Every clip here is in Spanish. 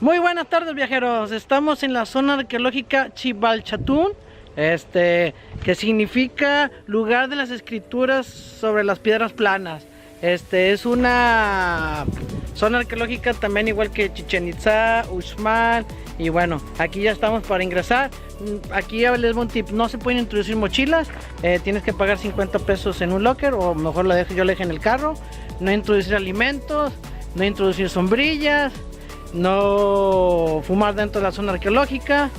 Muy buenas tardes, viajeros. Estamos en la zona arqueológica Xibalchatún, que significa lugar de las escrituras sobre las piedras planas. Es una zona arqueológica también igual que Chichén Itzá, Uxmal. Y bueno, aquí ya estamos para ingresar. Aquí les doy un tip: no se pueden introducir mochilas, tienes que pagar 50 pesos en un locker, o mejor yo la dejé en el carro. No introducir alimentos, no introducir sombrillas, no fumar dentro de la zona arqueológica,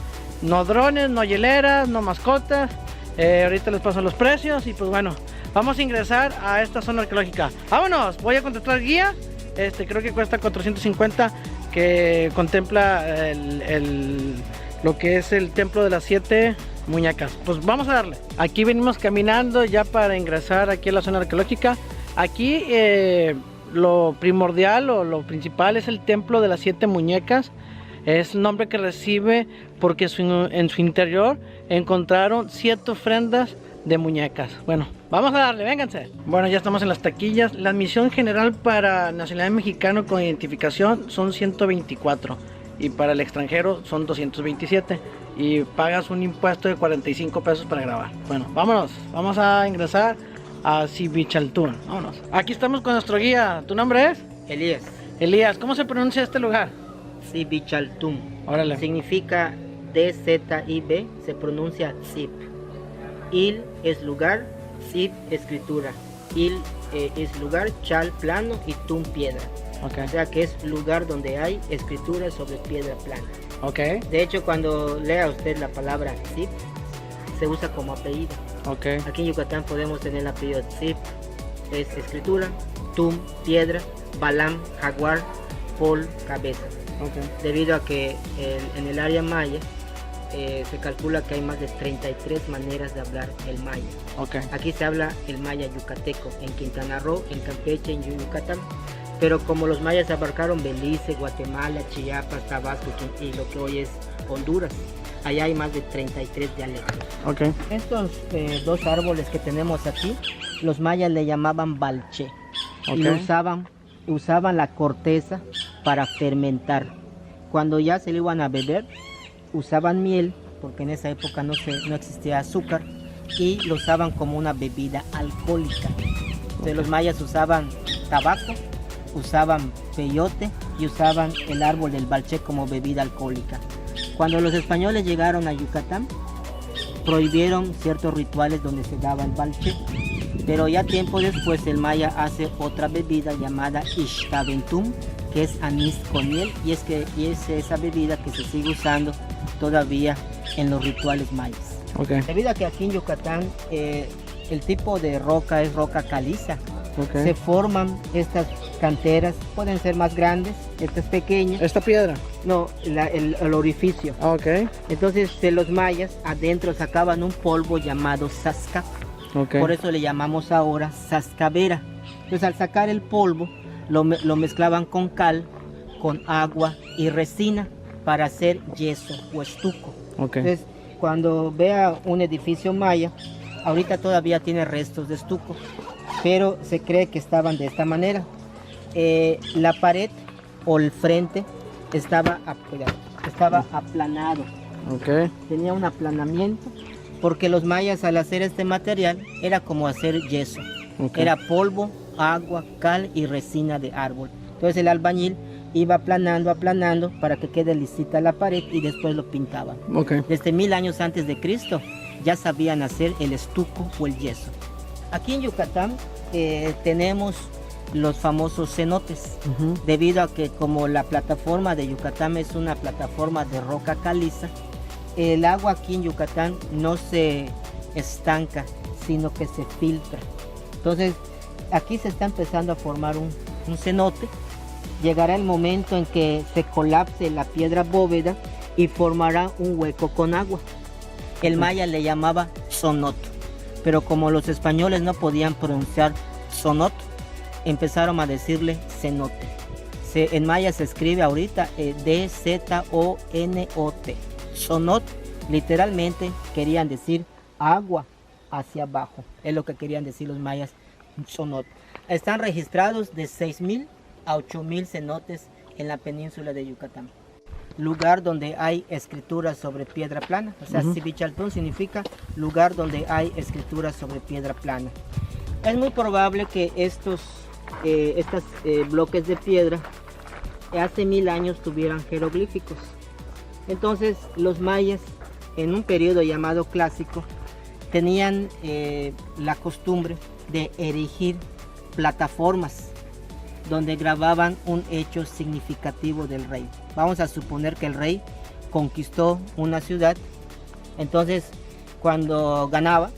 no drones, no hieleras, no mascotas. Ahorita les paso los precios y pues bueno, vamos a ingresar a esta zona arqueológica. ¡Vámonos! Voy a contratar guía. Creo que cuesta 450, que contempla lo que es el templo de las 7 muñecas. Pues vamos a darle. Aquí venimos caminando ya para ingresar aquí a la zona arqueológica. Aquí lo primordial o lo principal es el templo de las 7 muñecas. Es el nombre que recibe porque en su interior encontraron 7 ofrendas de muñecas. Bueno, vamos a darle, vénganse. Bueno, ya estamos en las taquillas. La admisión general para nacionalidad mexicano con identificación son 124 y para el extranjero son 227, y pagas un impuesto de 45 pesos para grabar. Bueno, vámonos, vamos a ingresar a Xibalchatún. Vámonos. Aquí estamos con nuestro guía. ¿Tu nombre es? Elías. Elías. ¿Cómo se pronuncia este lugar? Xibalchatún. Órale. Significa DZIB, se pronuncia Zip. Il es lugar, Zip escritura. Il es lugar, Chal plano y Tum piedra. Okay. O sea que es lugar donde hay escritura sobre piedra plana. Okay. De hecho, cuando lea usted la palabra Zip, se usa como apellido. Okay. Aquí en Yucatán podemos tener el apellido Zip, es escritura, Tum, piedra, Balam, jaguar, Pol, cabeza. Okay. Debido a que en el área maya se calcula que hay más de 33 maneras de hablar el maya. Okay. Aquí se habla el maya yucateco, en Quintana Roo, en Campeche, en Yucatán. Pero como los mayas abarcaron Belice, Guatemala, Chiapas, Tabasco y lo que hoy es Honduras, allá hay más de 33 dialectos. Okay. Estos 2 árboles que tenemos aquí, los mayas le llamaban balché. Okay. Y usaban la corteza para fermentar. Cuando ya se lo iban a beber, usaban miel, porque en esa época no existía azúcar, y lo usaban como una bebida alcohólica. Entonces los mayas usaban tabaco, usaban peyote y usaban el árbol del balché como bebida alcohólica. Cuando los españoles llegaron a Yucatán, prohibieron ciertos rituales donde se daba el balché, pero ya tiempo después el maya hace otra bebida llamada Ixtaventum, que es anís con miel, y es esa bebida que se sigue usando todavía en los rituales mayas. Okay. Debido a que aquí en Yucatán el tipo de roca es roca caliza, Okay. se forman estas canteras, pueden ser más grandes, esta es pequeña. ¿Esta piedra? No, el orificio. Okay. Entonces de los mayas adentro sacaban un polvo llamado sasca. Okay. Por eso le llamamos ahora sascavera. Entonces al sacar el polvo lo mezclaban con cal, con agua y resina para hacer yeso o estuco. Okay. Entonces cuando vea un edificio maya, ahorita todavía tiene restos de estuco, pero se cree que estaban de esta manera. La pared o el frente estaba aplanado. Okay. Tenía un aplanamiento, porque los mayas al hacer este material era como hacer yeso. Okay. Era polvo, agua, cal y resina de árbol. Entonces el albañil iba aplanando para que quede lisita la pared y después lo pintaban. Okay. Desde 1000 años antes de Cristo ya sabían hacer el estuco o el yeso. Aquí en Yucatán tenemos los famosos cenotes, debido a que como la plataforma de Yucatán es una plataforma de roca caliza, el agua aquí en Yucatán no se estanca, sino que se filtra. Entonces aquí se está empezando a formar un cenote. Llegará el momento en que se colapse la piedra bóveda y formará un hueco con agua. El maya le llamaba sonot, pero como los españoles no podían pronunciar sonot, empezaron a decirle cenote. En maya se escribe ahorita D-Z-O-N-O-T. Sonot literalmente querían decir agua hacia abajo. Es lo que querían decir los mayas, sonot. Están registrados de 6,000 a 8,000 cenotes en la península de Yucatán. lugar donde hay escrituras sobre piedra plana. O sea, Sibichaltún significa lugar donde hay escrituras sobre piedra plana. Es muy probable que estos bloques de piedra hace 1000 años tuvieran jeroglíficos. Entonces los mayas, en un periodo llamado clásico, tenían la costumbre de erigir plataformas donde grababan un hecho significativo del rey. Vamos a suponer que el rey conquistó una ciudad, entonces cuando ganaba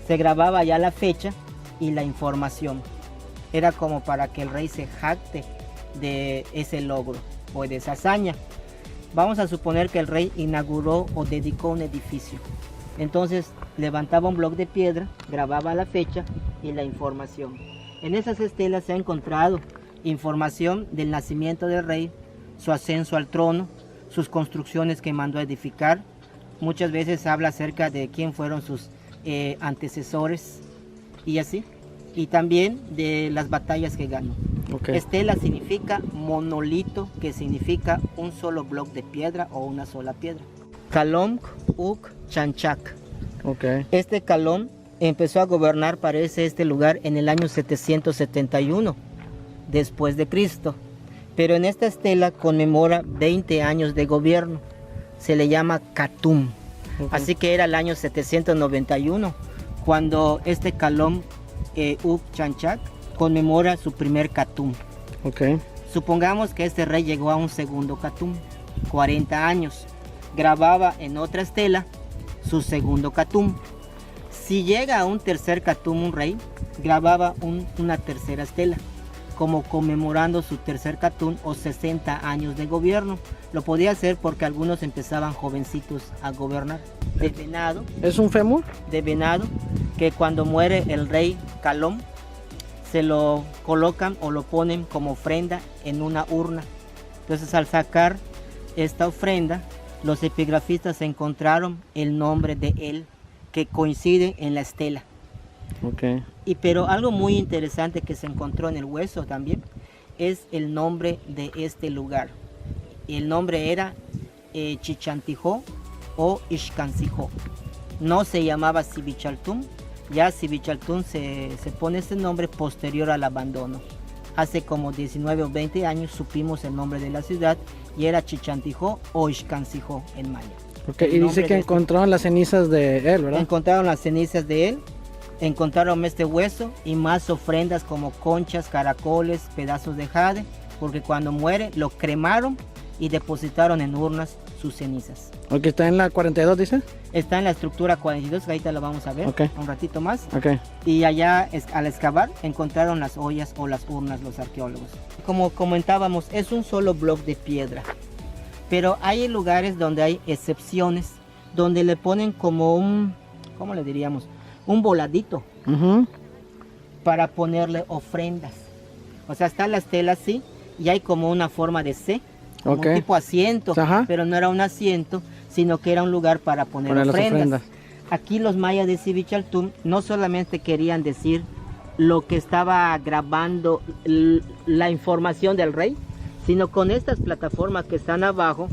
se grababa ya la fecha y la información. Era como para que el rey se jacte de ese logro o de esa hazaña. Vamos a suponer que el rey inauguró o dedicó un edificio. Entonces levantaba un bloque de piedra, grababa la fecha y la información. En esas estelas se ha encontrado información del nacimiento del rey, su ascenso al trono, sus construcciones que mandó a edificar. Muchas veces habla acerca de quién fueron sus antecesores y así. Y también de las batallas que ganó. Okay. Estela significa monolito, que significa un solo bloque de piedra o una sola piedra. Calom Uk Chanchak. Okay. Este Calom empezó a gobernar, parece, este lugar en el año 771 después de Cristo. Pero en esta estela conmemora 20 años de gobierno. Se le llama Katum. Okay. Así que era el año 791 cuando este Calom Uk Chanchak conmemora su primer Katum. Okay. Supongamos que este rey llegó a un segundo Katum, 40 años. Grababa en otra estela su segundo Katum. Si llega a un tercer Katum un rey, grababa una tercera estela, como conmemorando su tercer Katum o 60 años de gobierno. Lo podía hacer porque algunos empezaban jovencitos a gobernar. De venado. ¿Es un fémur? De venado, que cuando muere el rey Calom, se lo colocan o lo ponen como ofrenda en una urna. Entonces al sacar esta ofrenda, los epigrafistas encontraron el nombre de él, que coincide en la estela. Okay. Pero algo muy interesante que se encontró en el hueso también es el nombre de este lugar. El nombre era Chichantijó o Ixcancijó. No se llamaba Sibichaltún. Ya Sibichaltún se pone ese nombre posterior al abandono. Hace como 19 o 20 años supimos el nombre de la ciudad y era Chichantijó o Ixcancijó en maya. Okay. Y dice que encontraron las cenizas de él, ¿verdad? Encontraron las cenizas de él, encontraron este hueso y más ofrendas como conchas, caracoles, pedazos de jade, porque cuando muere lo cremaron y depositaron en urnas sus cenizas. Ok, ¿está en la 42 dice? Está en la estructura 42, que ahorita lo vamos a ver un ratito más. Okay. Y allá al excavar encontraron las ollas o las urnas los arqueólogos. Como comentábamos, es un solo bloque de piedra. Pero hay lugares donde hay excepciones, donde le ponen como un, ¿cómo le diríamos? Un voladito para ponerle ofrendas. O sea, está la estela así y hay como una forma de C, como un tipo asiento, pero no era un asiento, sino que era un lugar para poner ofrendas. Aquí los mayas de Sibichaltún no solamente querían decir lo que estaba grabando la información del rey, sino con estas plataformas que están abajo,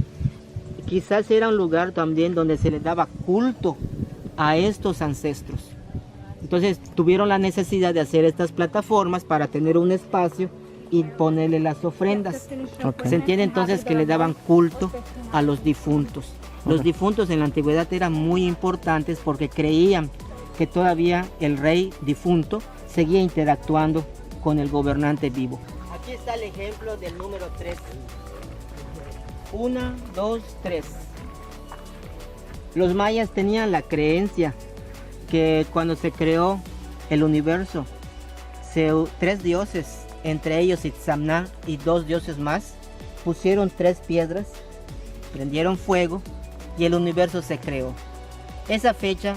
quizás era un lugar también donde se les daba culto a estos ancestros. Entonces tuvieron la necesidad de hacer estas plataformas para tener un espacio y ponerle las ofrendas. Se entiende entonces que le daban culto a los difuntos. Los difuntos en la antigüedad eran muy importantes porque creían que todavía el rey difunto seguía interactuando con el gobernante vivo. Aquí está el ejemplo del número 3. 1, 2, 3. Los mayas tenían la creencia que cuando se creó el universo, tres dioses, entre ellos Itzamna y 2 dioses más, pusieron 3 piedras, prendieron fuego y el universo se creó. Esa fecha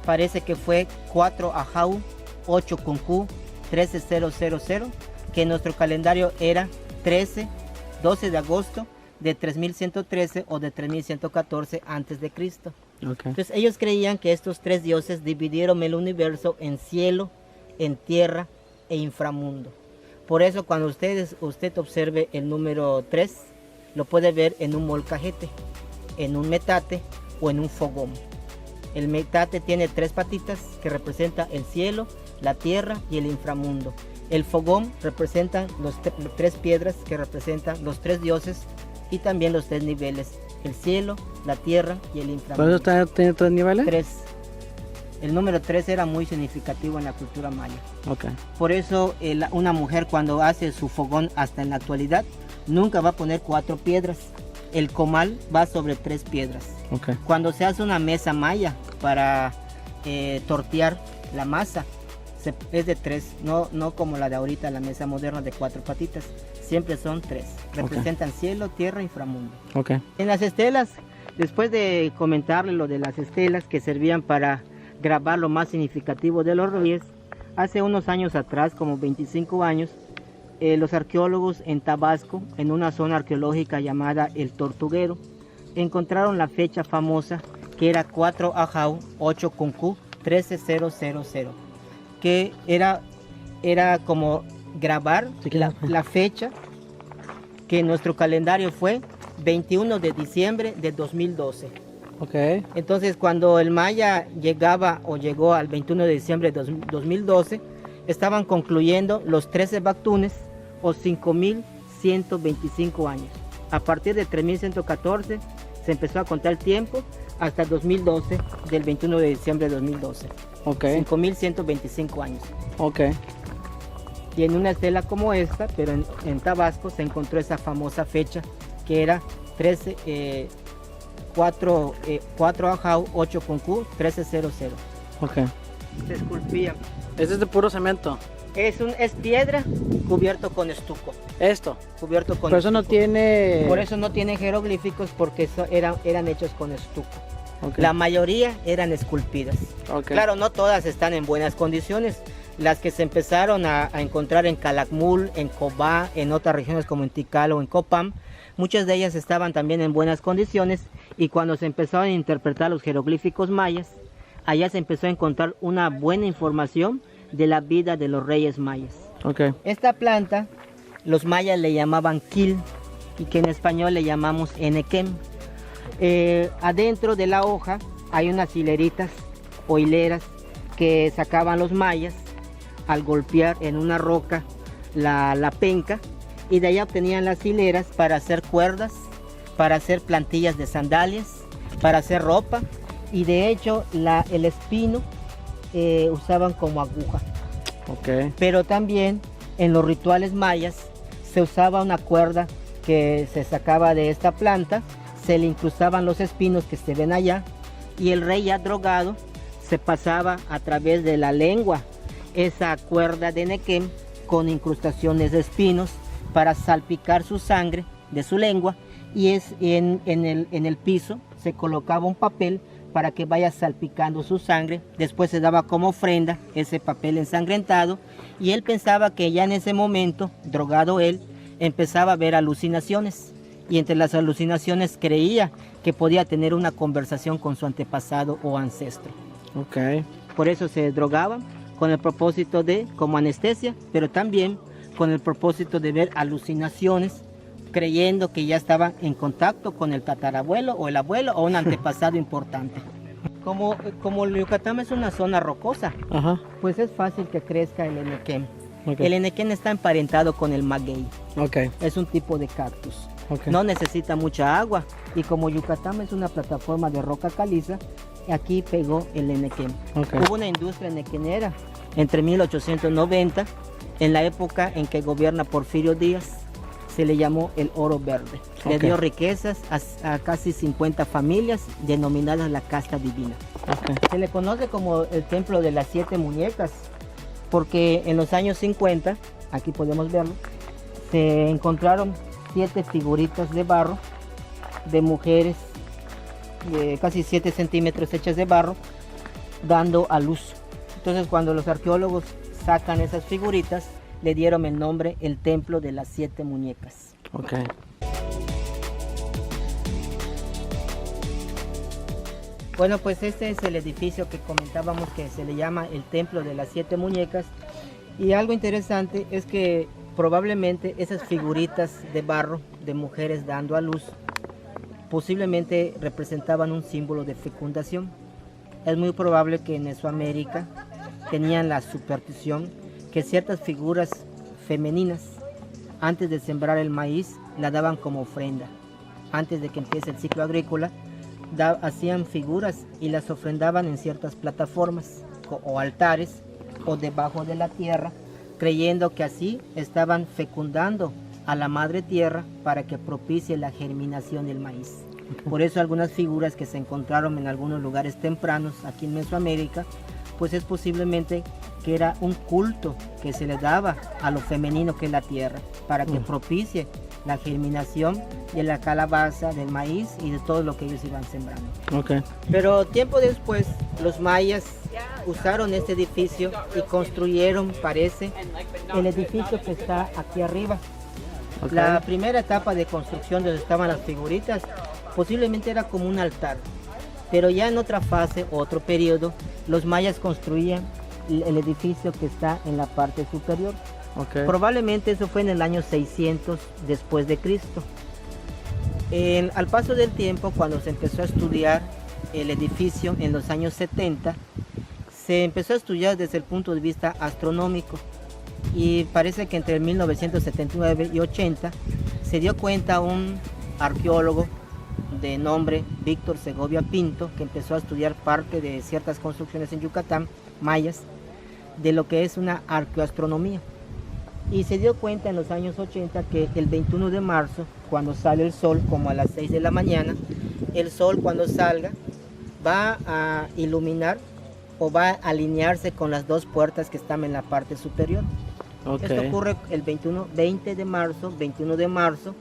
parece que fue 4 Ajau, 8 Kunku, 13000, que en nuestro calendario era 12 de agosto de 3113 o de 3114 antes de Cristo. Entonces ellos creían que estos 3 dioses dividieron el universo en cielo, en tierra e inframundo. Por eso cuando usted observe el número 3, lo puede ver en un molcajete, en un metate o en un fogón. El metate tiene 3 patitas que representan el cielo, la tierra y el inframundo. El fogón representa las 3 piedras que representan los 3 dioses y también los 3 niveles, el cielo, la tierra y el inframundo. ¿Por eso tiene 3 niveles? 3. El número 3 era muy significativo en la cultura maya. Ok. Por eso una mujer cuando hace su fogón hasta en la actualidad nunca va a poner 4 piedras. El comal va sobre 3 piedras. Okay. Cuando se hace una mesa maya para tortear la masa, es de 3, no como la de ahorita, la mesa moderna de 4 patitas. Siempre son 3. Representan cielo, tierra y inframundo. Okay. En las estelas, después de comentarle lo de las estelas que servían para grabar lo más significativo de los reyes, hace unos años atrás, como 25 años, los arqueólogos en Tabasco, en una zona arqueológica llamada El Tortuguero, encontraron la fecha famosa que era 4 Ajau 8 Concu 13000, que era como grabar la fecha que nuestro calendario fue 21 de diciembre de 2012. Okay. Entonces cuando el maya llegó al 21 de diciembre de 2012, estaban concluyendo los 13 bactunes o 5125 años. A partir de 3114 se empezó a contar el tiempo hasta 2012, del 21 de diciembre de 2012. Okay. 5125 años. Okay. Y en una estela como esta, pero en Tabasco, se encontró esa famosa fecha que era 4 Ajau 8 Concu 13000. Okay. Se esculpía. Este es de puro cemento. Es piedra cubierto con estuco. Esto. Cubierto con Por eso no estuco. tiene... Por eso no tiene jeroglíficos, porque eran hechos con estuco. Okay. La mayoría eran esculpidas. Okay. Claro, no todas están en buenas condiciones. Las que se empezaron a encontrar en Calakmul, en Cobá, en otras regiones como en Tikal o en Copam, muchas de ellas estaban también en buenas condiciones, y cuando se empezaron a interpretar los jeroglíficos mayas, allá se empezó a encontrar una buena información de la vida de los reyes mayas. Okay. Esta planta los mayas le llamaban quil, y que en español le llamamos enequem. Adentro de la hoja hay unas hileritas o hileras que sacaban los mayas al golpear en una roca la penca, y de allá obtenían las hileras para hacer cuerdas, para hacer plantillas de sandalias, para hacer ropa, y de hecho el espino usaban como aguja. Okay. Pero también en los rituales mayas se usaba una cuerda que se sacaba de esta planta, se le incrustaban los espinos que se ven allá, y el rey ya drogado se pasaba a través de la lengua esa cuerda de nequem con incrustaciones de espinos para salpicar su sangre de su lengua, y en el piso se colocaba un papel para que vaya salpicando su sangre. Después se daba como ofrenda ese papel ensangrentado, y él pensaba que ya en ese momento, drogado él, empezaba a ver alucinaciones, y entre las alucinaciones creía que podía tener una conversación con su antepasado o ancestro. Okay. Por eso se drogaban, con el propósito de, como anestesia, pero también con el propósito de ver alucinaciones, creyendo que ya estaban en contacto con el tatarabuelo o el abuelo o un antepasado importante. Como el Yucatán es una zona rocosa, Ajá. pues es fácil que crezca el enequén. Okay. El enequén está emparentado con el maguey. Okay. Es un tipo de cactus. Okay. No necesita mucha agua, y como Yucatán es una plataforma de roca caliza, aquí pegó el enequén. Okay. Hubo una industria enequenera entre 1890, en la época en que gobierna Porfirio Díaz. Se le llamó el oro verde. Le dio riquezas a casi 50 familias denominadas la casta divina. Okay. Se le conoce como el templo de las 7 muñecas, porque en los años 50, aquí podemos verlo, se encontraron 7 figuritas de barro de mujeres de casi 7 centímetros hechas de barro, dando a luz. Entonces, cuando los arqueólogos sacan esas figuritas, le dieron el nombre el templo de las 7 muñecas. Okay. Bueno, pues este es el edificio que comentábamos, que se le llama el templo de las 7 muñecas, y algo interesante es que probablemente esas figuritas de barro de mujeres dando a luz posiblemente representaban un símbolo de fecundación. Es muy probable que en Mesoamérica tenían la superstición que ciertas figuras femeninas, antes de sembrar el maíz, la daban como ofrenda. Antes de que empiece el ciclo agrícola, hacían figuras y las ofrendaban en ciertas plataformas o altares o debajo de la tierra, creyendo que así estaban fecundando a la madre tierra para que propicie la germinación del maíz. Por eso algunas figuras que se encontraron en algunos lugares tempranos aquí en Mesoamérica, pues es posiblemente que era un culto que se le daba a lo femenino que es la tierra, para que propicie la germinación de la calabaza, del maíz y de todo lo que ellos iban sembrando. Okay. Pero tiempo después, los mayas usaron este edificio y construyeron, parece, el edificio que está aquí arriba. Okay. La primera etapa de construcción donde estaban las figuritas, posiblemente era como un altar. Pero ya en otra fase, otro periodo, los mayas construían el edificio que está en la parte superior. Okay. Probablemente eso fue en el año 600 después de Cristo. Al paso del tiempo, cuando se empezó a estudiar el edificio en los años 70, se empezó a estudiar desde el punto de vista astronómico, y parece que entre 1979 y 80 se dio cuenta un arqueólogo de nombre Víctor Segovia Pinto, que empezó a estudiar parte de ciertas construcciones en Yucatán, mayas, de lo que es una arqueoastronomía. Y se dio cuenta en los años 80 que el 21 de marzo, cuando sale el sol, como a las 6 de la mañana, el sol cuando salga va a iluminar o va a alinearse con las dos puertas que están en la parte superior. Okay. Esto ocurre el 21 de marzo,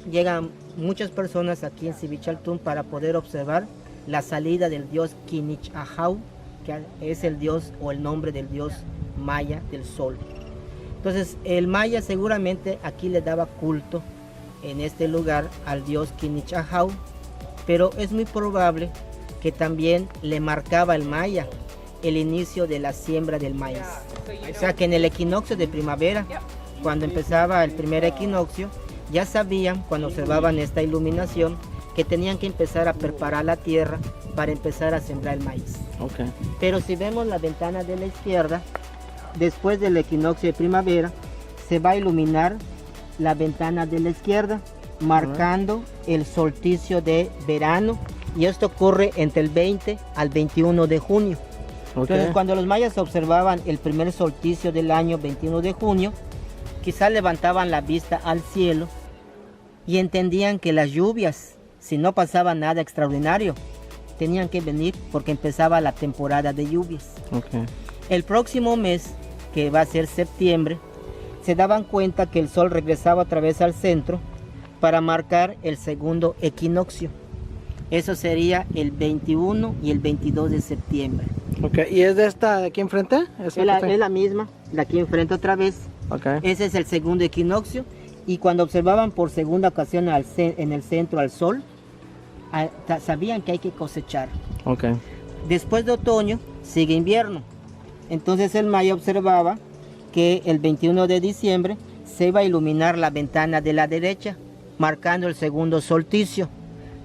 llegan muchas personas aquí en Sivichaltún para poder observar la salida del dios Quinichahau, que es el dios o el nombre del dios maya del sol. Entonces el maya seguramente aquí le daba culto en este lugar al dios Quinichahau, pero es muy probable que también le marcaba el maya el inicio de la siembra del maíz. O sea que en el equinoccio de primavera, cuando empezaba el primer equinoccio, ya sabían, cuando observaban esta iluminación, que tenían que empezar a preparar la tierra para empezar a sembrar el maíz. Okay. Pero si vemos la ventana de la izquierda, después del equinoccio de primavera, se va a iluminar la ventana de la izquierda, marcando el solsticio de verano, y esto ocurre entre el 20 al 21 de junio. Okay. Entonces, cuando los mayas observaban el primer solsticio del año 21 de junio, quizás levantaban la vista al cielo y entendían que las lluvias, si no pasaba nada extraordinario, tenían que venir porque empezaba la temporada de lluvias. Okay. El próximo mes, que va a ser septiembre, se daban cuenta que el sol regresaba otra vez al centro para marcar el segundo equinoccio. Eso sería el 21 y el 22 de septiembre. Okay. ¿Y es de esta de aquí enfrente? Es la misma, de aquí enfrente otra vez. Okay. Ese es el segundo equinoccio, y cuando observaban por segunda ocasión en el centro al sol, sabían que hay que cosechar. Okay. Después de otoño sigue invierno. Entonces el maya observaba que el 21 de diciembre se iba a iluminar la ventana de la derecha, marcando el segundo solsticio,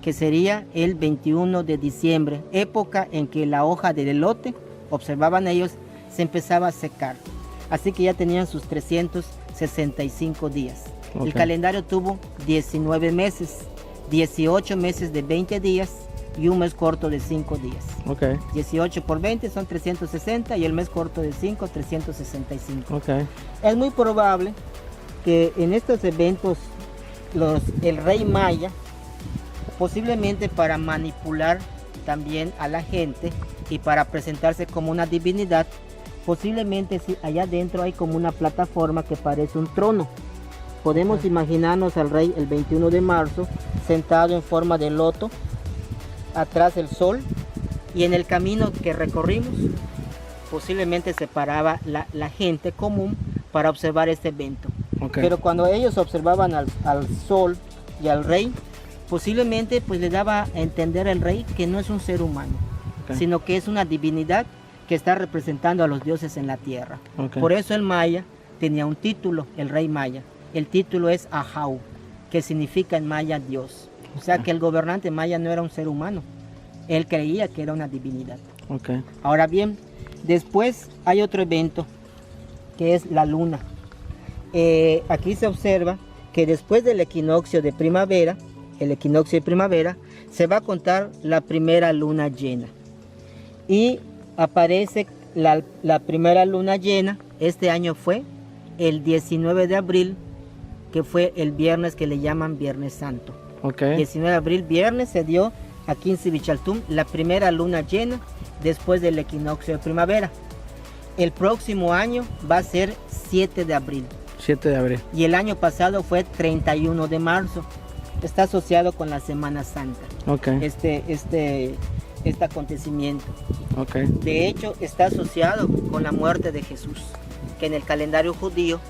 que sería el 21 de diciembre, época en que la hoja del elote, observaban ellos, se empezaba a secar. Así que ya tenían sus 365 días. Okay. El calendario tuvo 19 meses, 18 meses de 20 días y un mes corto de 5 días. Okay. 18 por 20 son 360 y el mes corto de 5, 365. Okay. Es muy probable que en estos eventos el rey maya, posiblemente para manipular también a la gente y para presentarse como una divinidad, posiblemente si allá adentro hay como una plataforma que parece un trono. Podemos imaginarnos al rey el 21 de marzo sentado en forma de loto, atrás el sol, y en el camino que recorrimos posiblemente se paraba la gente común para observar este evento. Okay. Pero cuando ellos observaban al sol y al rey, posiblemente pues le daba a entender al rey que no es un ser humano, okay, sino que es una divinidad que está representando a los dioses en la tierra. Okay. Por eso el maya tenía un título, el rey maya. El título es Ahau, que significa en maya Dios. O sea que el gobernante maya no era un ser humano, él creía que era una divinidad. Okay. Ahora bien, después hay otro evento que es la luna. Aquí se observa que después del equinoccio de primavera, se va a contar la primera luna llena. Y aparece la primera luna llena, este año fue el 19 de abril, que fue el viernes que le llaman Viernes Santo. Okay. 19 de abril, viernes, se dio aquí en Sivichaltún la primera luna llena después del equinoccio de primavera. El próximo año va a ser 7 de abril. 7 de abril. Y el año pasado fue 31 de marzo. Está asociado con la Semana Santa. Okay. Este acontecimiento. Okay. De hecho, está asociado con la muerte de Jesús, que en el calendario judío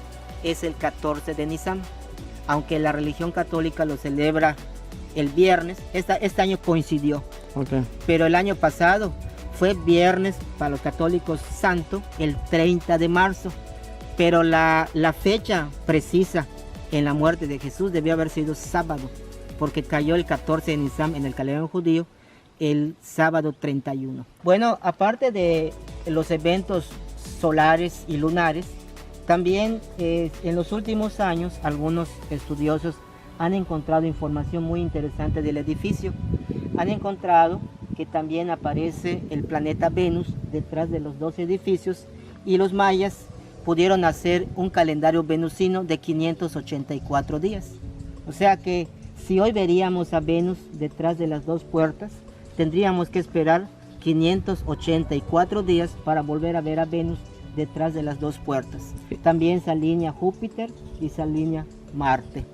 es el 14 de Nisan. Aunque la religión católica lo celebra el viernes, este año coincidió. Okay. Pero el año pasado fue viernes para los católicos santo, el 30 de marzo. Pero la fecha precisa en la muerte de Jesús debió haber sido sábado, porque cayó el 14 de Nisan en el calendario judío, el sábado 31. Bueno, aparte de los eventos solares y lunares, también en los últimos años algunos estudiosos han encontrado información muy interesante del edificio. Han encontrado que también aparece el planeta Venus detrás de los dos edificios, y los mayas pudieron hacer un calendario venusino de 584 días. O sea que si hoy veríamos a Venus detrás de las dos puertas, tendríamos que esperar 584 días para volver a ver a Venus detrás de las dos puertas. También se alinea Júpiter y se alinea Marte.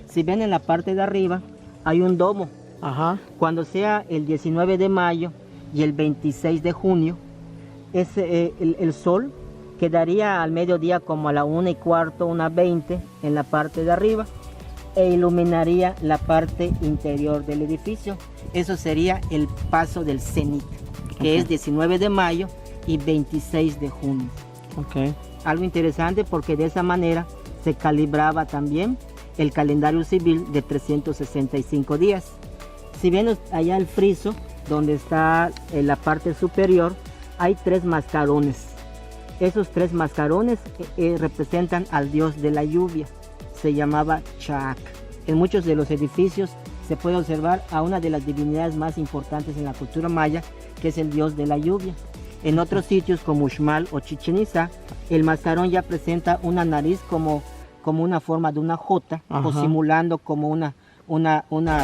Si ven en la parte de arriba hay un domo. Ajá. Cuando sea el 19 de mayo y el 26 de junio, el sol quedaría al mediodía como a la 1:15, 1:20 en la parte de arriba, e iluminaría la parte interior del edificio. Eso sería el paso del cenit, que es 19 de mayo y 26 de junio. Okay. Algo interesante, porque de esa manera se calibraba también el calendario civil de 365 días. Si ven allá el friso, donde está en la parte superior, hay 3 mascarones. Esos 3 mascarones representan al dios de la lluvia. Se llamaba Chac. En muchos de los edificios se puede observar a una de las divinidades más importantes en la cultura maya, que es el dios de la lluvia. En otros sitios como Uxmal o Chichén Itzá, el mascarón ya presenta una nariz como una forma de una jota, o simulando como una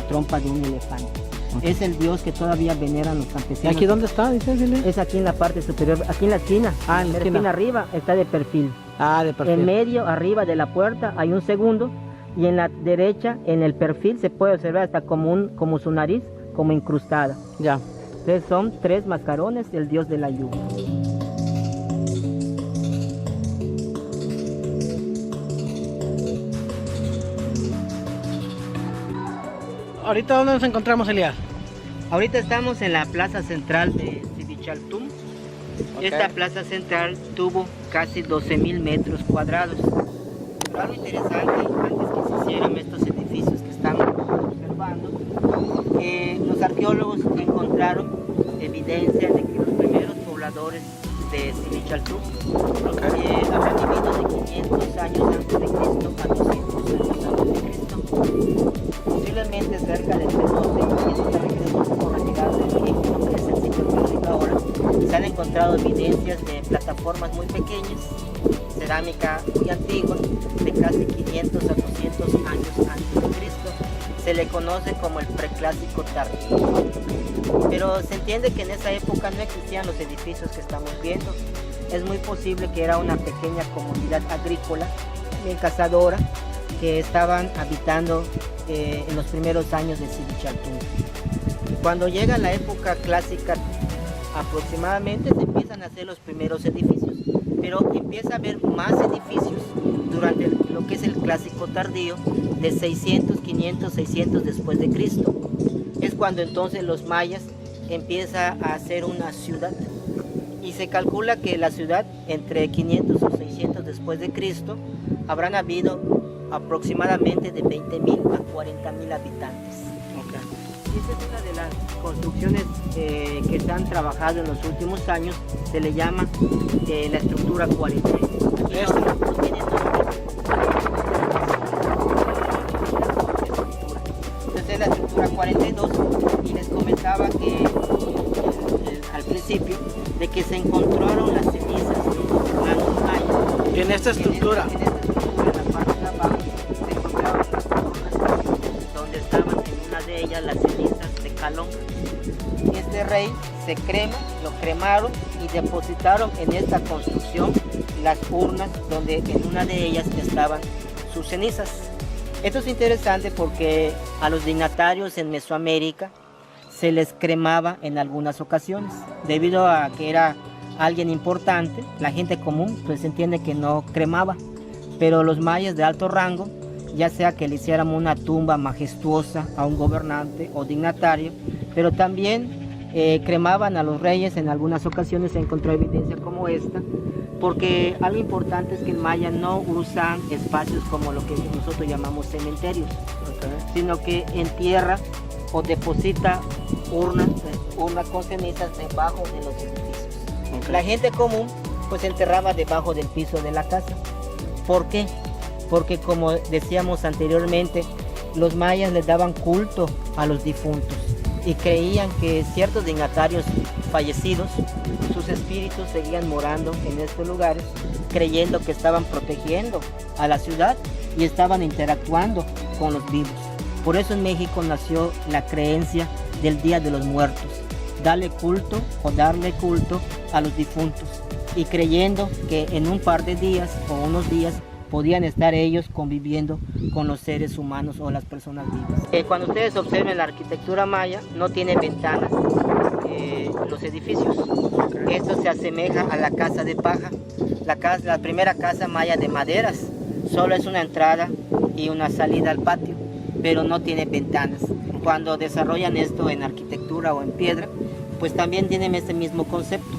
trompa de un elefante. Okay. Es el dios que todavía veneran los campesinos. ¿Y aquí dónde está? Dice, es aquí en la parte superior, aquí en la esquina. Ah, en la esquina arriba está de perfil. Ah, de perfil. En medio, arriba de la puerta, hay un segundo, y en la derecha, en el perfil, se puede observar hasta como su nariz, como incrustada. Ya. Entonces son 3 mascarones del dios de la lluvia. ¿Ahorita dónde nos encontramos, Elías? Ahorita estamos en la plaza central de Sivichaltún. Okay. Esta plaza central tuvo casi 12,000 metros cuadrados. Pero algo interesante, antes que se hicieran estos edificios que estamos observando, los arqueólogos encontraron evidencia de que los primeros pobladores de Sivichaltún habían vivido de 500 años antes de Cristo a 200 años antes de Cristo. Posiblemente cerca del 12, y eso se requiere un poco retirado del tiempo, que es el sitio arqueológico ahora. Se han encontrado evidencias de plataformas muy pequeñas, cerámica muy antigua, de casi 500 a 200 años antes de Cristo. Se le conoce como el preclásico tardío. Pero se entiende que en esa época no existían los edificios que estamos viendo. Es muy posible que era una pequeña comunidad agrícola, bien cazadora, que estaban habitando en los primeros años de Sivichaltún. Cuando llega la época clásica, aproximadamente se empiezan a hacer los primeros edificios, pero empieza a haber más edificios durante lo que es el clásico tardío, de 600, 500, 600 después de Cristo. Es cuando entonces los mayas empiezan a hacer una ciudad, y se calcula que la ciudad entre 500 o 600 después de Cristo habrán habido aproximadamente de 20.000 a 40.000 habitantes. Esta es una de las construcciones que se han trabajado en los últimos años. Se le llama la estructura 42. Entonces la estructura 42, y les comentaba que al principio de que se encontraron las cenizas de los hermanos mayas. En esta estructura. En esta estructura, en la parte de abajo, se encontraron las urnas donde estaban en una de ellas las cenizas de Calonga. Este rey se crema, lo cremaron y depositaron en esta construcción las urnas donde en una de ellas estaban sus cenizas. Esto es interesante porque a los dignatarios en Mesoamérica se les cremaba en algunas ocasiones, debido a que era alguien importante. La gente común pues entiende que no cremaba, pero los mayas de alto rango, ya sea que le hiciéramos una tumba majestuosa a un gobernante o dignatario, pero también cremaban a los reyes. En algunas ocasiones se encontró evidencia como esta, porque algo importante es que en maya no usan espacios como lo que nosotros llamamos cementerios, sino que entierra o deposita urnas con cenizas debajo de los edificios. La gente común pues enterraba debajo del piso de la casa. ¿Por qué? Porque, como decíamos anteriormente, los mayas les daban culto a los difuntos y creían que ciertos dignatarios fallecidos, sus espíritus seguían morando en estos lugares, creyendo que estaban protegiendo a la ciudad y estaban interactuando con los vivos. Por eso en México nació la creencia del Día de los Muertos, darle culto o darle culto a los difuntos, y creyendo que en un par de días o unos días podían estar ellos conviviendo con los seres humanos o las personas vivas. Cuando ustedes observen la arquitectura maya, no tiene ventanas los edificios. Esto se asemeja a la casa de paja. La primera casa maya de maderas, solo es una entrada y una salida al patio, pero no tiene ventanas. Cuando desarrollan esto en arquitectura o en piedra, pues también tienen ese mismo concepto.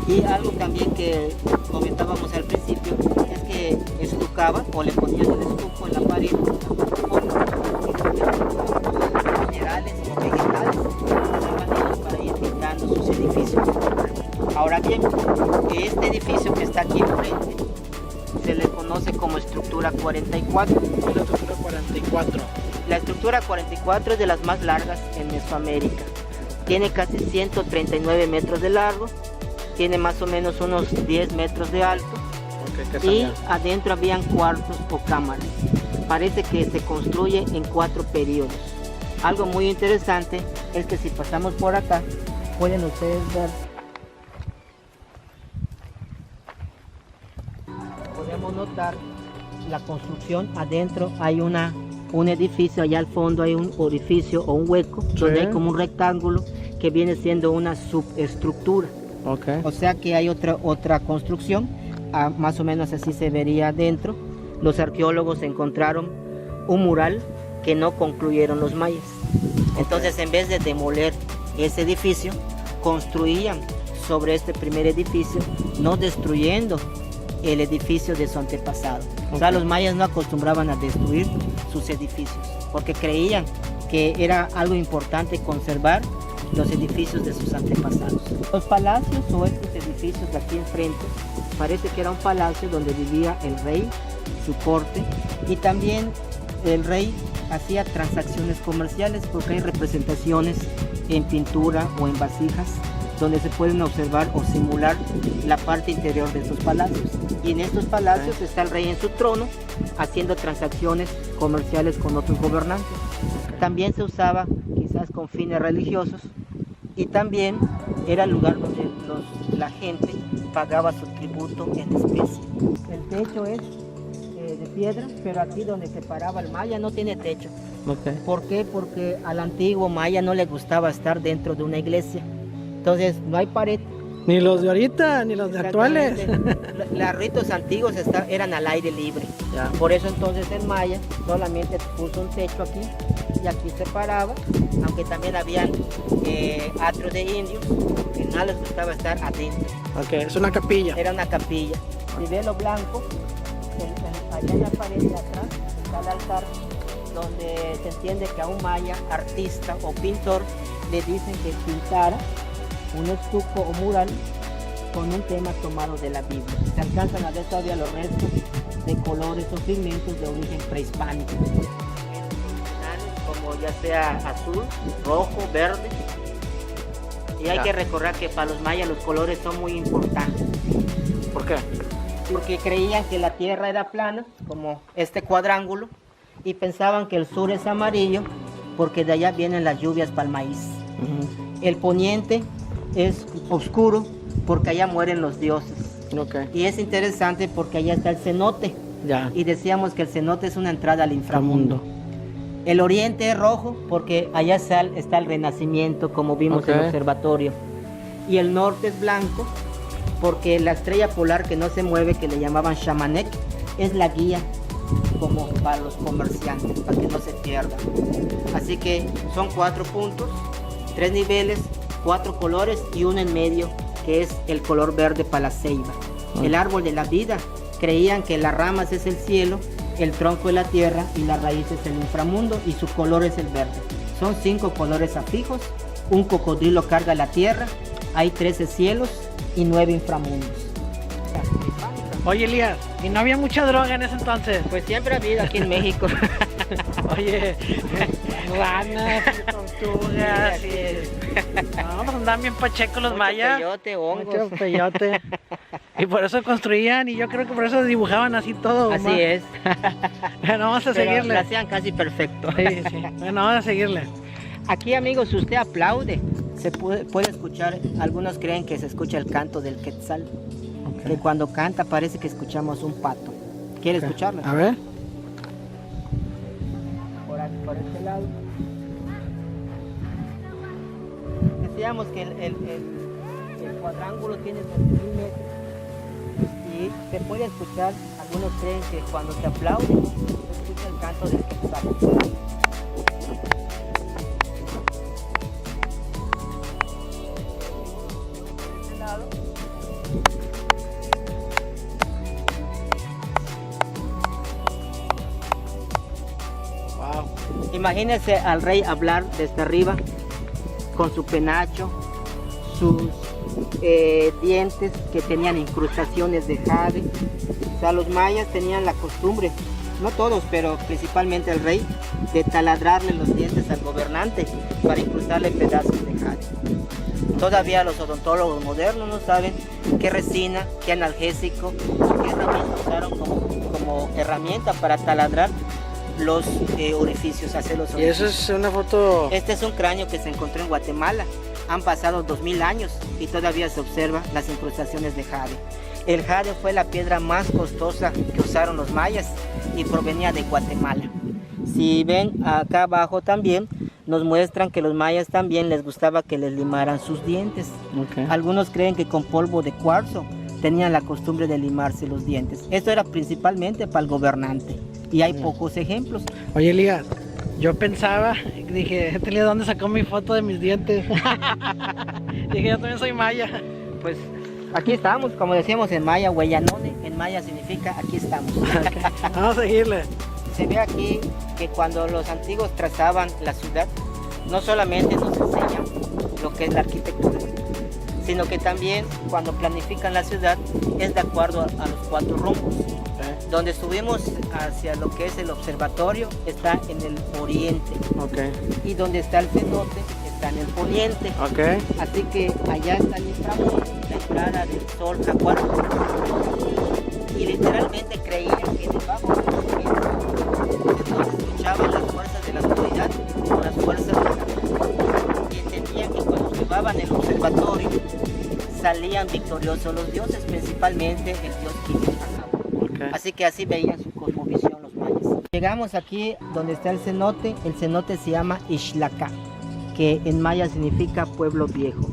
Y algo también que comentábamos al principio es que estucaban o le ponían el estuco en la pared con minerales o vegetales para ir pintando sus edificios. Ahora bien, este edificio que está aquí enfrente se le conoce como estructura 44. La estructura 44. La estructura 44 es de las más largas en Mesoamérica. Tiene casi 139 metros de largo, tiene más o menos unos 10 metros de alto, y adentro habían cuartos o cámaras. Parece que se construye en 4 periodos. Algo muy interesante es que si pasamos por acá, pueden ustedes ver, podemos notar la construcción. Adentro hay un edificio, allá al fondo hay un orificio o un hueco, donde hay como un rectángulo que viene siendo una subestructura. O sea que hay otra construcción, más o menos así se vería adentro. Los arqueólogos encontraron un mural que no concluyeron los mayas. Entonces, en vez de demoler ese edificio, construían sobre este primer edificio, no destruyendo el edificio de su antepasado. O sea, los mayas no acostumbraban a destruir sus edificios, porque creían que era algo importante conservar los edificios de sus antepasados. Los palacios o estos edificios de aquí enfrente, parece que era un palacio donde vivía el rey, su corte, y también el rey hacía transacciones comerciales, porque hay representaciones en pintura o en vasijas donde se pueden observar o simular la parte interior de estos palacios. Y en estos palacios está el rey en su trono haciendo transacciones comerciales con otros gobernantes. También se usaba quizás con fines religiosos, y también era el lugar donde la gente pagaba su tributo en especie. El techo es de piedra, pero aquí donde se paraba el maya no tiene techo. ¿Por qué? Porque al antiguo maya no le gustaba estar dentro de una iglesia. Entonces no hay pared. Ni los de ahorita, ni los de actuales. Los ritos antiguos eran al aire libre. Por eso entonces el maya solamente puso un techo aquí, y aquí se paraba, aunque también habían atrios de indios que no les gustaba estar adentro. Es una capilla. Era una capilla. Si ve lo blanco, allá en la pared de atrás está el altar, donde se entiende que a un maya, artista o pintor, le dicen que pintara un estuco o mural con un tema tomado de la Biblia. Se alcanzan a ver todavía los restos de colores o pigmentos de origen prehispánico, como ya sea azul, rojo, verde. Y hay que recordar que para los mayas los colores son muy importantes. ¿Por qué? Porque creían que la tierra era plana, como este cuadrángulo, y pensaban que el sur es amarillo porque de allá vienen las lluvias para el maíz. El poniente es oscuro porque allá mueren los dioses. Y es interesante porque allá está el cenote. Y decíamos que el cenote es una entrada al inframundo. El oriente es rojo porque allá está el renacimiento, como vimos en el observatorio. Y el norte es blanco porque la estrella polar que no se mueve, que le llamaban Shamanek, es la guía como para los comerciantes, para que no se pierdan. Así que son 4 puntos, 3 niveles, 4 colores y uno en medio, que es el color verde para la ceiba. El árbol de la vida, creían que las ramas es el cielo, el tronco es la tierra y la raíz es el inframundo, y su color es el verde. Son 5 colores afijos, un cocodrilo carga la tierra, hay 13 cielos y 9 inframundos. Oye, Elías, ¿y no había mucha droga en ese entonces? Pues siempre ha habido aquí en México. Oye, ranas, tortugas, no, pues andaban bien pachecos los mayas. Peyote, hongos. Mucho peyote. Y por eso construían, y yo creo que por eso dibujaban así todo. Así es. Bueno, vamos a Pero seguirle. lo hacían casi perfecto. Sí, sí. Bueno, vamos a seguirle. Aquí, amigos, si usted aplaude, se puede escuchar, algunos creen que se escucha el canto del quetzal. Que cuando canta parece que escuchamos un pato. ¿Quiere escucharlo? A ver. Por este lado. Decíamos que el cuadrángulo tiene 2000 metros y se puede escuchar, algunos creen que cuando se aplaude, se escucha el canto del quetzal. Imagínense al rey hablar desde arriba con su penacho, sus dientes que tenían incrustaciones de jade. O sea, los mayas tenían la costumbre, no todos, pero principalmente el rey, de taladrarle los dientes al gobernante para incrustarle pedazos de jade. Todavía los odontólogos modernos no saben qué resina, qué analgésico, qué herramienta usaron como herramienta para taladrar los orificios, hacer los orificios. Y eso es una foto. Este es un cráneo que se encontró en Guatemala. Han pasado 2000 años y todavía se observan las incrustaciones de jade. El jade fue la piedra más costosa que usaron los mayas y provenía de Guatemala. Si ven acá abajo también nos muestran que los mayas también les gustaba que les limaran sus dientes. Algunos creen que con polvo de cuarzo tenían la costumbre de limarse los dientes. Esto era principalmente para el gobernante. Y hay pocos ejemplos. Oye, Elías, yo pensaba, dije, ¿de dónde sacó mi foto de mis dientes? Dije, yo también soy maya. Pues aquí estamos, como decíamos en maya, huellanone, en maya significa aquí estamos. Vamos a seguirle. Se ve aquí que cuando los antiguos trazaban la ciudad, no solamente nos enseñan lo que es la arquitectura, sino que también cuando planifican la ciudad es de acuerdo a los 4 rumbos. Donde subimos hacia lo que es el observatorio está en el oriente. Y donde está el cenote está en el poniente. Así que allá está el inframundo, la entrada del sol a 4. Y literalmente creían que debajo de los cielos se escuchaban las fuerzas de la oscuridad con las fuerzas de la luz. Y entendían que cuando observaban el observatorio salían victoriosos los dioses, principalmente el dios Quetzalcóatl. Así que así veían su cosmovisión los mayas. Llegamos aquí donde está el cenote se llama Ixtlacá, que en maya significa pueblo viejo.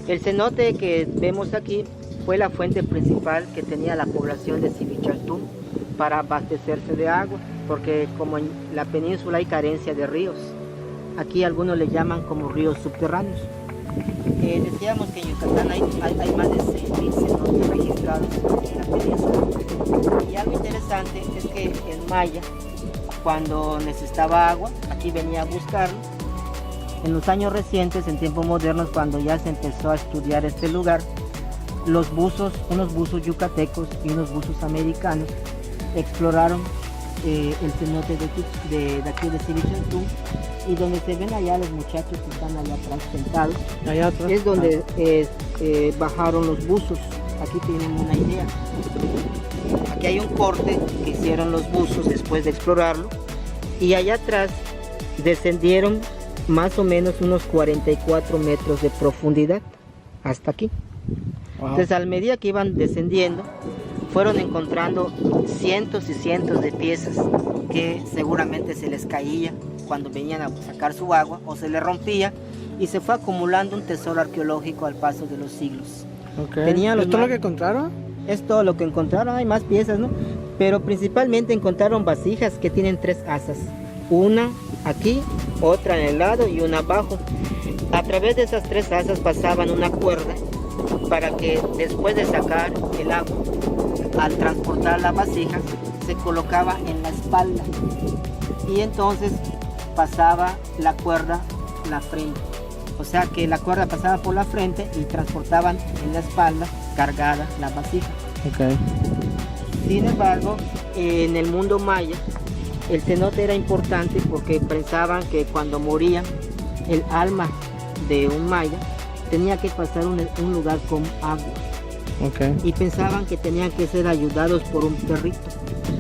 El cenote que vemos aquí fue la fuente principal que tenía la población de Sivichaltún para abastecerse de agua, porque como en la península hay carencia de ríos, aquí algunos le llaman como ríos subterráneos. Decíamos que en Yucatán hay más de 6.000 cenotes registrados en la península. Y algo interesante interesante es que el maya, cuando necesitaba agua, aquí venía a buscarlo. En los años recientes, en tiempos modernos, cuando ya se empezó a estudiar este lugar, los buzos, unos buzos yucatecos y unos buzos americanos, exploraron el cenote de aquí de Civichaltún, y donde se ven allá los muchachos que están allá atrás sentados, Allá atrás. es donde bajaron los buzos. Aquí tienen una idea. Aquí hay un corte que hicieron los buzos después de explorarlo, y allá atrás descendieron más o menos unos 44 metros de profundidad hasta aquí. Wow. Entonces, a medida que iban descendiendo, fueron encontrando cientos y cientos de piezas que seguramente se les caía cuando venían a sacar su agua, o se les rompía, y se fue acumulando un tesoro arqueológico al paso de los siglos. Okay. Tenía los ¿Esto es lo mar- que encontraron? Es todo lo que encontraron. Hay más piezas, ¿no? Pero principalmente encontraron vasijas que tienen 3 asas. Una aquí, otra en el lado y una abajo. A través de esas 3 asas pasaban una cuerda para que después de sacar el agua, al transportar la vasija, se colocaba en la espalda. Y entonces pasaba la cuerda la frente. O sea que la cuerda pasaba por la frente y transportaban en la espalda cargada la vasija. Okay. Sin embargo, en el mundo maya, el cenote era importante porque pensaban que cuando moría el alma de un maya tenía que pasar un lugar con agua, Okay. y pensaban que tenían que ser ayudados por un perrito.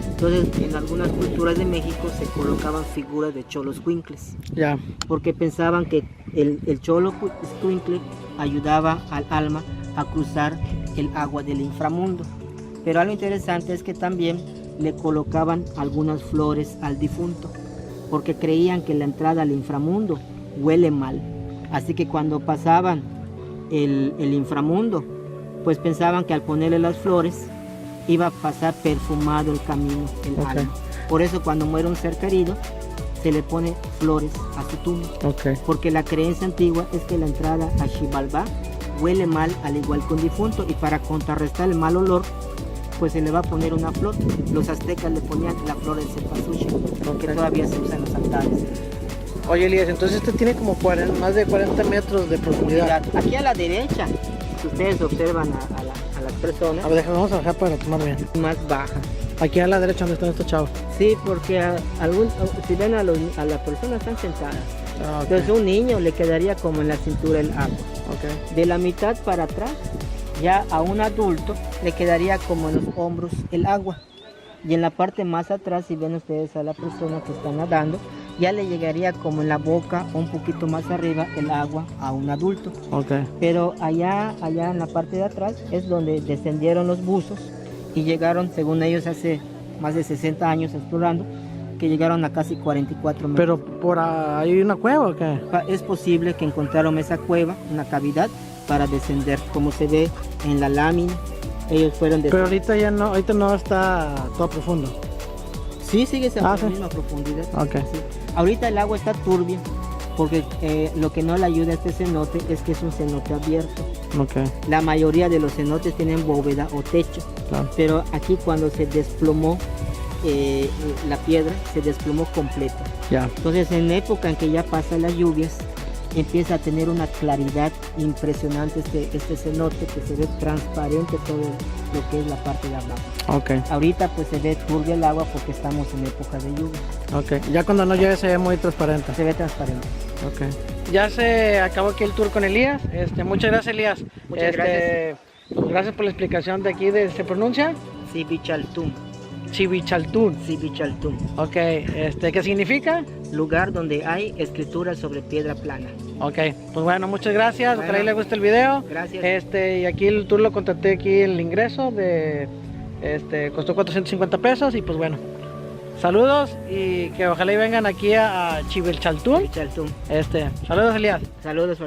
Entonces, en algunas culturas de México se colocaban figuras de cholos cuincles, Ya. porque pensaban que el cholo escuincle ayudaba al alma a cruzar el agua del inframundo. Pero algo interesante es que también le colocaban algunas flores al difunto, porque creían que la entrada al inframundo huele mal. Así que cuando pasaban el inframundo, pues pensaban que al ponerle las flores iba a pasar perfumado el camino, el Ok. alma. Por eso cuando muere un ser querido, se le pone flores a su tumba, Okay. porque la creencia antigua es que la entrada a Xibalbá huele mal al igual que un difunto, y para contrarrestar el mal olor, pues se le va a poner una flor. Los aztecas le ponían la flor del cempasúchil, que Ok. todavía se usa en los altares. Oye, Elías, entonces este tiene como más de 40 metros de profundidad. Aquí a la derecha, si ustedes observan a las personas, A ver, vamos a bajar para tomar bien. más baja. Aquí a la derecha donde están estos chavos. Sí, porque si ven a las personas están sentadas. Ah, ok. Entonces un niño le quedaría como en la cintura el agua. Ok. De la mitad para atrás, ya a un adulto le quedaría como en los hombros el agua. Y en la parte más atrás, si ven ustedes a la persona que está nadando, ya le llegaría como en la boca, un poquito más arriba, el agua a un adulto. Ok. Pero allá en la parte de atrás es donde descendieron los buzos y llegaron, según ellos, hace más de 60 años explorando, que llegaron a casi 44 metros. Pero por ahí hay una cueva o qué? Es posible que encontraron esa cueva, una cavidad, para descender, como se ve en la lámina. Ellos fueron Pero ahorita ya no, ahorita no está todo profundo. Sí, sigue siendo sí. la misma profundidad. Ok. Sí. Ahorita el agua está turbia, porque lo que no le ayuda a este cenote es que es un cenote abierto. Ok. La mayoría de los cenotes tienen bóveda o techo, Claro. pero aquí cuando se desplomó la piedra, se desplomó completa. Ya. Entonces, en época en que ya pasan las lluvias, empieza a tener una claridad impresionante este cenote, que se ve transparente todo lo que es la parte de abajo. Ok. Ahorita pues se ve turbia el agua porque estamos en época de lluvia. Ok. Ya cuando no llueve se ve muy transparente. Se ve transparente. Ok. Ya se acabó aquí el tour con Elías. Muchas gracias, Elías. Muchas gracias. Pues, gracias por la explicación de aquí. ¿Se pronuncia? Civichaltún. Civichaltún. Civichaltún. Ok. ¿Qué significa? Lugar donde hay escrituras sobre piedra plana. Ok. Pues bueno, muchas gracias. Bueno. Ojalá y les guste el video. Gracias. Y aquí el tour lo contraté aquí el ingreso de... costó 450 pesos y pues bueno. Saludos y que ojalá y vengan aquí a Civichaltún. Civichaltún. Saludos, Elías. Saludos.